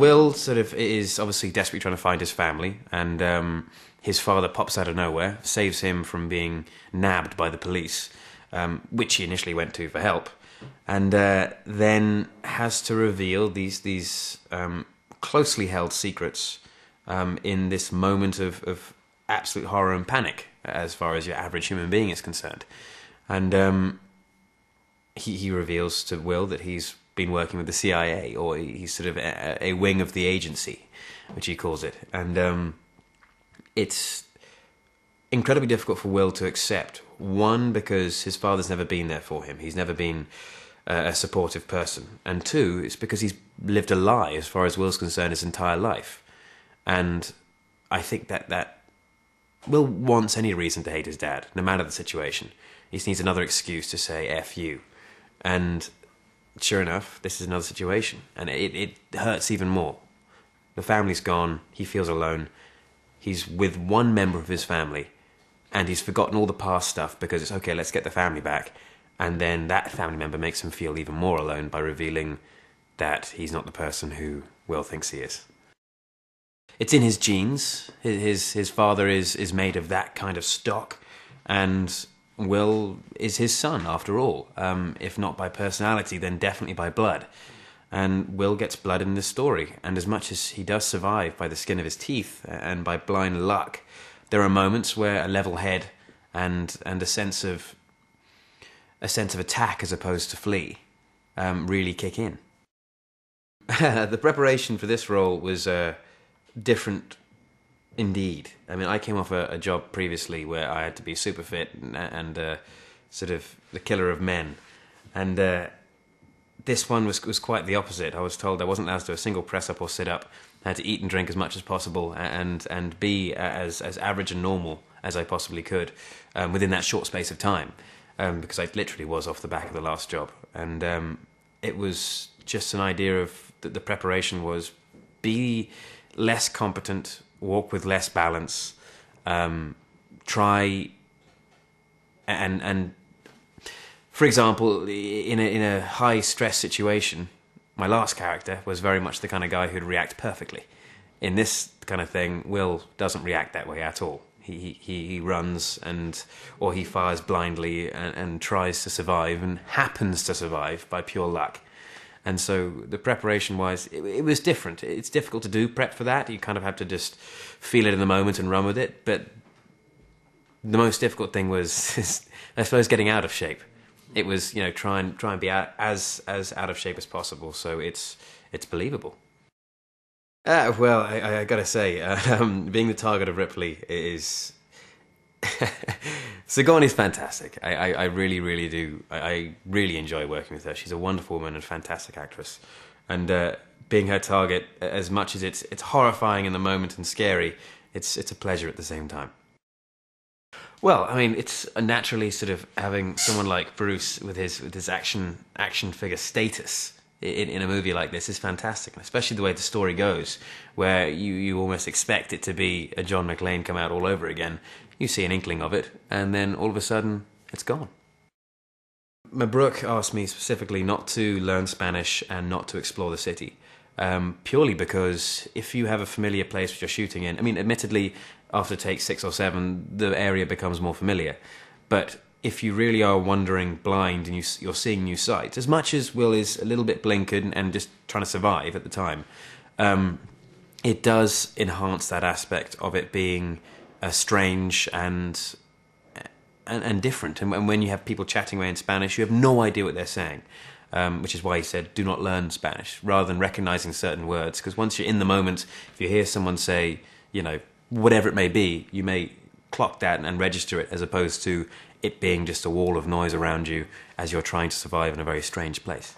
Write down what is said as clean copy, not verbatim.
Will sort of is obviously desperately trying to find his family, and his father pops out of nowhere, saves him from being nabbed by the police, which he initially went to for help, and then has to reveal these closely held secrets in this moment of absolute horror and panic, as far as your average human being is concerned. And he reveals to Will that he's been working with the CIA, or he's sort of a wing of the agency, which he calls it. And it's incredibly difficult for Will to accept. One, because his father's never been there for him. He's never been a supportive person. And two, it's because he's lived a lie, as far as Will's concerned, his entire life. And I think that Will wants any reason to hate his dad, no matter the situation. He just needs another excuse to say F you. And sure enough, this is another situation. And it hurts even more. The family's gone. He feels alone. He's with one member of his family. And he's forgotten all the past stuff because it's, okay, let's get the family back. And then that family member makes him feel even more alone by revealing that he's not the person who Will thinks he is. It's in his genes. His father is made of that kind of stock. And Will is his son, after all. If not by personality, then definitely by blood. And Will gets blood in this story. And as much as he does survive by the skin of his teeth and by blind luck, there are moments where a level head and a sense of attack as opposed to flee really kick in. The preparation for this role was different indeed. I mean, I came off a job previously where I had to be super fit and sort of the killer of men. And this one was quite the opposite. I was told I wasn't allowed to do a single press-up or sit-up. I had to eat and drink as much as possible and be as average and normal as I possibly could within that short space of time, because I literally was off the back of the last job. And it was just an idea of that the preparation was be less competent, walk with less balance, try and for example, in a high stress situation, my last character was very much the kind of guy who'd react perfectly. In this kind of thing, Will doesn't react that way at all. He runs or he fires blindly and tries to survive and happens to survive by pure luck. And so the preparation-wise, it was different. It's difficult to do prep for that. You kind of have to just feel it in the moment and run with it. But the most difficult thing was, I suppose, getting out of shape. It was, try and be as out of shape as possible, so it's believable. Well, I gotta say, being the target of Ripley is Sigourney's fantastic. I really, really do. I really enjoy working with her. She's a wonderful woman and fantastic actress. And being her target, as much as it's horrifying in the moment and scary, it's a pleasure at the same time. Well, I mean, it's naturally sort of having someone like Bruce with his action figure status in a movie like this is fantastic, especially the way the story goes, where you almost expect it to be a John McClane come out all over again. You see an inkling of it, and then all of a sudden, it's gone. Mabrouk asked me specifically not to learn Spanish and not to explore the city, purely because if you have a familiar place which you're shooting in, I mean, admittedly, after take 6 or 7, the area becomes more familiar. But if you really are wandering blind and you're seeing new sights, as much as Will is a little bit blinkered and just trying to survive at the time, it does enhance that aspect of it being strange and different. And when you have people chatting away in Spanish, you have no idea what they're saying, which is why he said, do not learn Spanish, rather than recognizing certain words. Because once you're in the moment, if you hear someone say, whatever it may be, you may clock that and register it, as opposed to it being just a wall of noise around you as you're trying to survive in a very strange place.